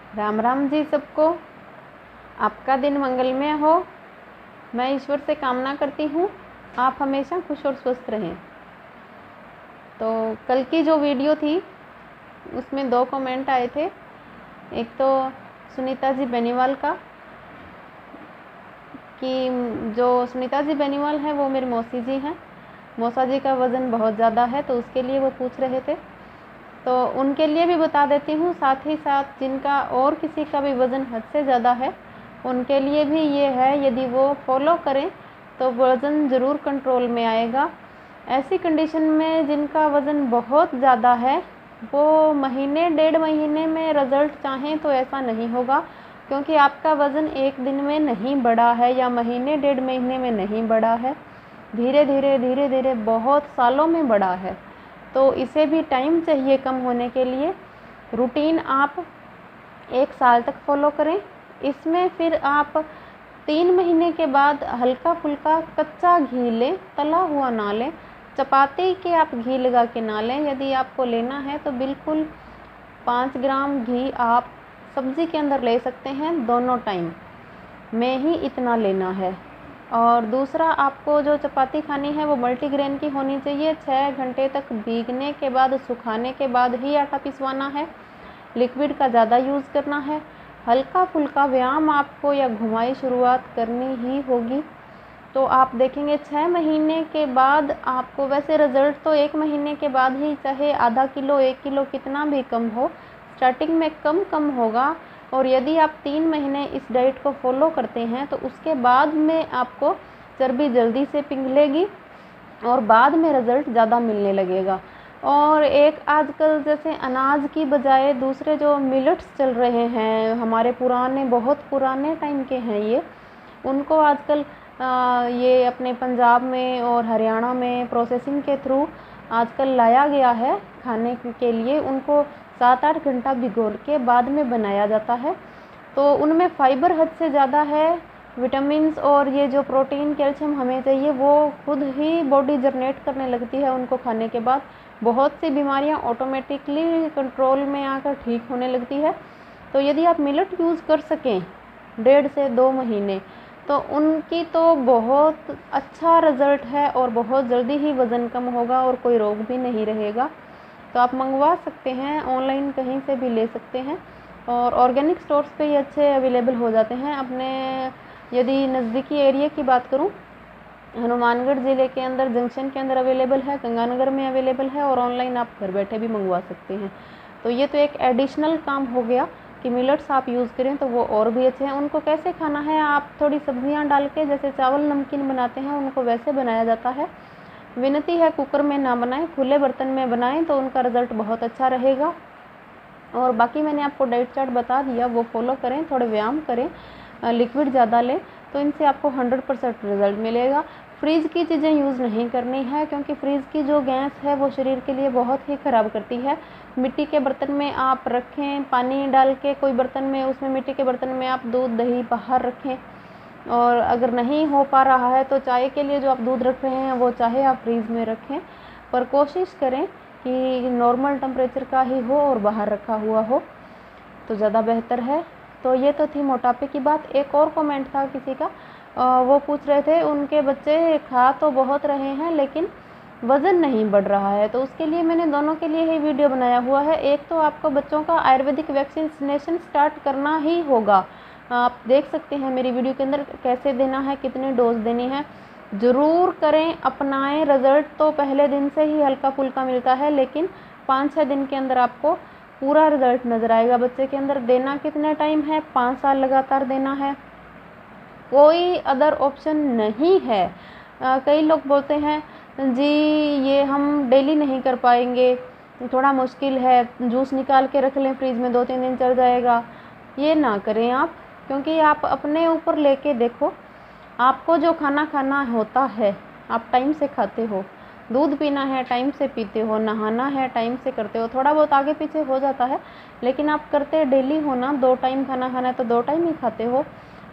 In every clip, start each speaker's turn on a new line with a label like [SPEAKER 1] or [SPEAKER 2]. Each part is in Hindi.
[SPEAKER 1] राम राम जी सबको। आपका दिन मंगलमय हो। मैं ईश्वर से कामना करती हूँ आप हमेशा खुश और स्वस्थ रहें। तो कल की जो वीडियो थी उसमें 2 कमेंट आए थे। एक तो सुनीता जी बेनीवाल का कि जो सुनीता जी बेनीवाल है वो मेरी मौसी जी हैं। मौसा जी का वज़न बहुत ज़्यादा है तो उसके लिए वो पूछ रहे थे, तो उनके लिए भी बता देती हूँ। साथ ही साथ जिनका और किसी का भी वज़न हद से ज़्यादा है उनके लिए भी ये है, यदि वो फॉलो करें तो वज़न ज़रूर कंट्रोल में आएगा। ऐसी कंडीशन में जिनका वज़न बहुत ज़्यादा है वो महीने 1.5 महीने में रिज़ल्ट चाहें तो ऐसा नहीं होगा, क्योंकि आपका वज़न एक दिन में नहीं बढ़ा है या महीने 1.5 महीने में नहीं बढ़ा है, धीरे धीरे बहुत सालों में बढ़ा है। तो इसे भी टाइम चाहिए कम होने के लिए। रूटीन आप 1 साल तक फॉलो करें। इसमें फिर आप 3 महीने के बाद हल्का फुल्का कच्चा घी लें, तला हुआ ना लें। चपाती के आप घी लगा के ना लें। यदि आपको लेना है तो बिल्कुल 5 ग्राम घी आप सब्ज़ी के अंदर ले सकते हैं, दोनों टाइम में ही इतना लेना है। और दूसरा, आपको जो चपाती खानी है वो मल्टीग्रेन की होनी चाहिए। 6 घंटे तक भीगने के बाद, सुखाने के बाद ही आटा पिसवाना है। लिक्विड का ज़्यादा यूज़ करना है। हल्का फुल्का व्यायाम आपको या घुमाई शुरुआत करनी ही होगी। तो आप देखेंगे 6 महीने के बाद आपको, वैसे रिज़ल्ट तो 1 महीने के बाद ही, चाहे आधा किलो 1 किलो कितना भी कम हो, स्टार्टिंग में कम होगा। और यदि आप 3 महीने इस डाइट को फॉलो करते हैं तो उसके बाद में आपको चर्बी जल्दी से पिघलेगी और बाद में रिज़ल्ट ज़्यादा मिलने लगेगा। और एक आजकल जैसे अनाज की बजाय दूसरे जो मिलेट्स चल रहे हैं, हमारे पुराने, बहुत पुराने टाइम के हैं ये, उनको आजकल ये अपने पंजाब में और हरियाणा में प्रोसेसिंग के थ्रू आजकल लाया गया है खाने के लिए। उनको 7-8 घंटा भिगो के बाद में बनाया जाता है। तो उनमें फाइबर हद से ज़्यादा है। विटामिन्स और ये जो प्रोटीन कैल्शियम हमें चाहिए वो खुद ही बॉडी जनरेट करने लगती है उनको खाने के बाद। बहुत सी बीमारियां ऑटोमेटिकली कंट्रोल में आकर ठीक होने लगती है। तो यदि आप मिलेट यूज़ कर सकें 1.5 से 2 महीने, तो उनकी तो बहुत अच्छा रिज़ल्ट है और बहुत जल्दी ही वज़न कम होगा और कोई रोग भी नहीं रहेगा। तो आप मंगवा सकते हैं, ऑनलाइन कहीं से भी ले सकते हैं और ऑर्गेनिक स्टोर्स पे ये अच्छे अवेलेबल हो जाते हैं। अपने यदि नज़दीकी एरिया की बात करूं, हनुमानगढ़ ज़िले के अंदर जंक्शन के अंदर अवेलेबल है, गंगानगर में अवेलेबल है और ऑनलाइन आप घर बैठे भी मंगवा सकते हैं। तो ये तो एक एडिशनल काम हो गया कि मिलेट्स आप यूज़ करें तो वो और भी अच्छे हैं। उनको कैसे खाना है, आप थोड़ी सब्जियां डाल के, जैसे चावल नमकीन बनाते हैं उनको वैसे बनाया जाता है। विनती है कुकर में ना बनाएं, खुले बर्तन में बनाएं तो उनका रिज़ल्ट बहुत अच्छा रहेगा। और बाकी मैंने आपको डाइट चार्ट बता दिया, वो फॉलो करें, थोड़े व्यायाम करें, लिक्विड ज़्यादा लें, तो इनसे आपको 100% रिज़ल्ट मिलेगा। फ्रीज़ की चीज़ें यूज़ नहीं करनी है, क्योंकि फ्रीज़ की जो गैस है वो शरीर के लिए बहुत ही ख़राब करती है। मिट्टी के बर्तन में आप रखें, पानी डाल के कोई बर्तन में, उसमें मिट्टी के बर्तन में आप दूध दही बाहर रखें। और अगर नहीं हो पा रहा है तो चाय के लिए जो आप दूध रख रहे हैं वो चाहे आप फ्रीज़ में रखें, पर कोशिश करें कि नॉर्मल टेम्परेचर का ही हो और बाहर रखा हुआ हो तो ज़्यादा बेहतर है। तो ये तो थी मोटापे की बात। एक और कमेंट था किसी का, वो पूछ रहे थे उनके बच्चे खा तो बहुत रहे हैं लेकिन वज़न नहीं बढ़ रहा है। तो उसके लिए मैंने दोनों के लिए ही वीडियो बनाया हुआ है। एक तो आपको बच्चों का आयुर्वेदिक वैक्सीनेशन स्टार्ट करना ही होगा। आप देख सकते हैं मेरी वीडियो के अंदर कैसे देना है, कितनी डोज देनी है। ज़रूर करें, अपनाएं। रिज़ल्ट तो पहले दिन से ही हल्का फुल्का मिलता है, लेकिन 5-6 दिन के अंदर आपको पूरा रिज़ल्ट नज़र आएगा बच्चे के अंदर। देना कितने टाइम है? 5 साल लगातार देना है, कोई अदर ऑप्शन नहीं है। कई लोग बोलते हैं जी ये हम डेली नहीं कर पाएंगे, थोड़ा मुश्किल है, जूस निकाल के रख लें फ्रिज में, 2-3 दिन चल जाएगा। ये ना करें आप, क्योंकि आप अपने ऊपर लेके देखो, आपको जो खाना खाना होता है आप टाइम से खाते हो, दूध पीना है टाइम से पीते हो, नहाना है टाइम से करते हो, थोड़ा बहुत आगे पीछे हो जाता है लेकिन आप करते डेली हो ना। 2 टाइम खाना खाना है तो 2 टाइम ही खाते हो।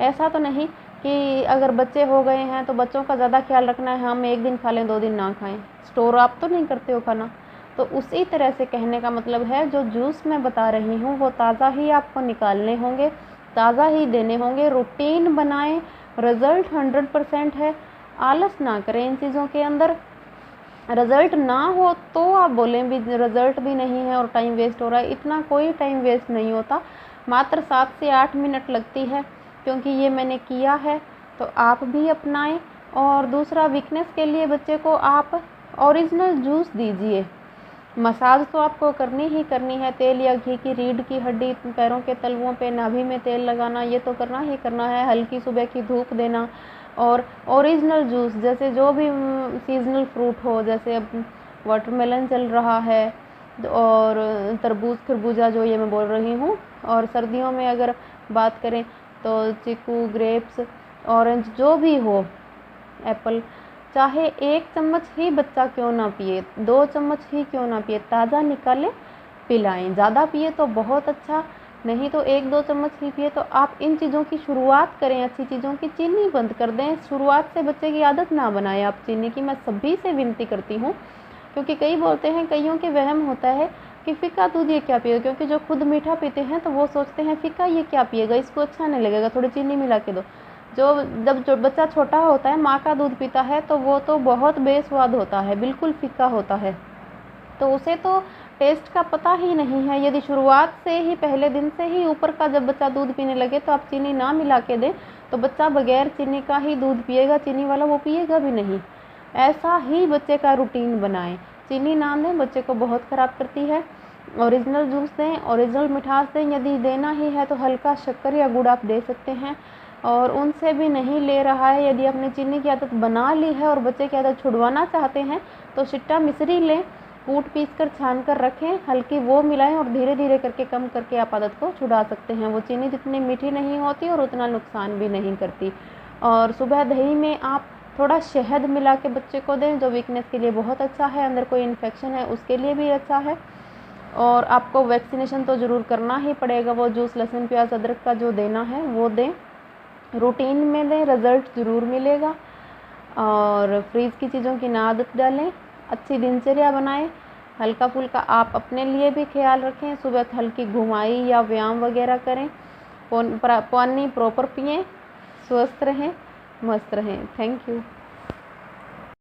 [SPEAKER 1] ऐसा तो नहीं कि अगर बच्चे हो गए हैं तो बच्चों का ज़्यादा ख्याल रखना है, हम 1 दिन खा लें 2 दिन ना खाएं। स्टोर आप तो नहीं करते हो खाना, तो उसी तरह से कहने का मतलब है जो जूस मैं बता रही हूँ वो ताज़ा ही आपको निकालने होंगे, ताज़ा ही देने होंगे। रूटीन बनाएं, रिज़ल्ट 100% है। आलस ना करें इन चीज़ों के अंदर। रिज़ल्ट ना हो तो आप बोलें भी रिज़ल्ट भी नहीं है और टाइम वेस्ट हो रहा है। इतना कोई टाइम वेस्ट नहीं होता, मात्र 7 से 8 मिनट लगती है, क्योंकि ये मैंने किया है तो आप भी अपनाएं। और दूसरा, वीकनेस के लिए बच्चे को आप ओरिजिनल जूस दीजिए। मसाज तो आपको करनी ही करनी है, तेल या घी की रीढ़ की हड्डी, पैरों के तलवों पे, नाभि में तेल लगाना, ये तो करना ही करना है। हल्की सुबह की धूप देना और ओरिजिनल जूस, जैसे जो भी सीजनल फ्रूट हो, जैसे अब वाटरमेलन चल रहा है और तरबूज खरबूजा जो ये मैं बोल रही हूँ। और सर्दियों में अगर बात करें तो चीकू, ग्रेप्स, ऑरेंज, जो भी हो, एप्पल, चाहे 1 चम्मच ही बच्चा क्यों ना पिए, 2 चम्मच ही क्यों ना पिए, ताज़ा निकालें पिलाएं। ज़्यादा पिए तो बहुत अच्छा, नहीं तो 1-2 चम्मच ही पिए। तो आप इन चीज़ों की शुरुआत करें, अच्छी चीज़ों की। चीनी बंद कर दें, शुरुआत से बच्चे की आदत ना बनाएं आप चीनी की, मैं सभी से विनती करती हूँ। क्योंकि कई बोलते हैं, कईयों के वहम होता है कि फ़िका दूध ये क्या पिएगा, क्योंकि जो खुद मीठा पीते हैं तो वो सोचते हैं फ़िका ये क्या पिएगा, इसको अच्छा नहीं लगेगा, थोड़ी चीनी मिला के दो। जब बच्चा छोटा होता है, माँ का दूध पीता है, तो वो तो बहुत बेस्वाद होता है, बिल्कुल फ़िका होता है, तो उसे तो टेस्ट का पता ही नहीं है। यदि शुरुआत से ही, पहले दिन से ही ऊपर का जब बच्चा दूध पीने लगे तो आप चीनी ना मिला के दें, तो बच्चा बगैर चीनी का ही दूध पिएगा, चीनी वाला वो पिएगा भी नहीं। ऐसा ही बच्चे का रूटीन बनाएं। चीनी ना दें, बच्चे को बहुत ख़राब करती है। ओरिजिनल जूस दें, ओरिजिनल मिठास दें। यदि देना ही है तो हल्का शक्कर या गुड़ आप दे सकते हैं। और उनसे भी नहीं ले रहा है, यदि आपने चीनी की आदत बना ली है और बच्चे की आदत छुड़वाना चाहते हैं, तो शिट्टा मिश्री लें, कूट पीस कर छान कर रखें, हल्की वो मिलाएं और धीरे धीरे करके कम करके आप आदत को छुड़ा सकते हैं। वो चीनी जितनी मीठी नहीं होती और उतना नुकसान भी नहीं करती। और सुबह दही में आप थोड़ा शहद मिला के बच्चे को दें, जो वीकनेस के लिए बहुत अच्छा है। अंदर कोई इन्फेक्शन है उसके लिए भी अच्छा है। और आपको वैक्सीनेशन तो ज़रूर करना ही पड़ेगा। वो जूस लहसुन प्याज अदरक का जो देना है वो दें, रूटीन में दें, रिज़ल्ट ज़रूर मिलेगा। और फ्रीज़ की चीज़ों की ना आदत डालें, अच्छी दिनचर्या बनाएं। हल्का फुल्का आप अपने लिए भी ख्याल रखें, सुबह हल्की घुमाई या व्यायाम वगैरह करें। पानी प्रॉपर पिएं, स्वस्थ रहें, मस्त रहें। Thank you.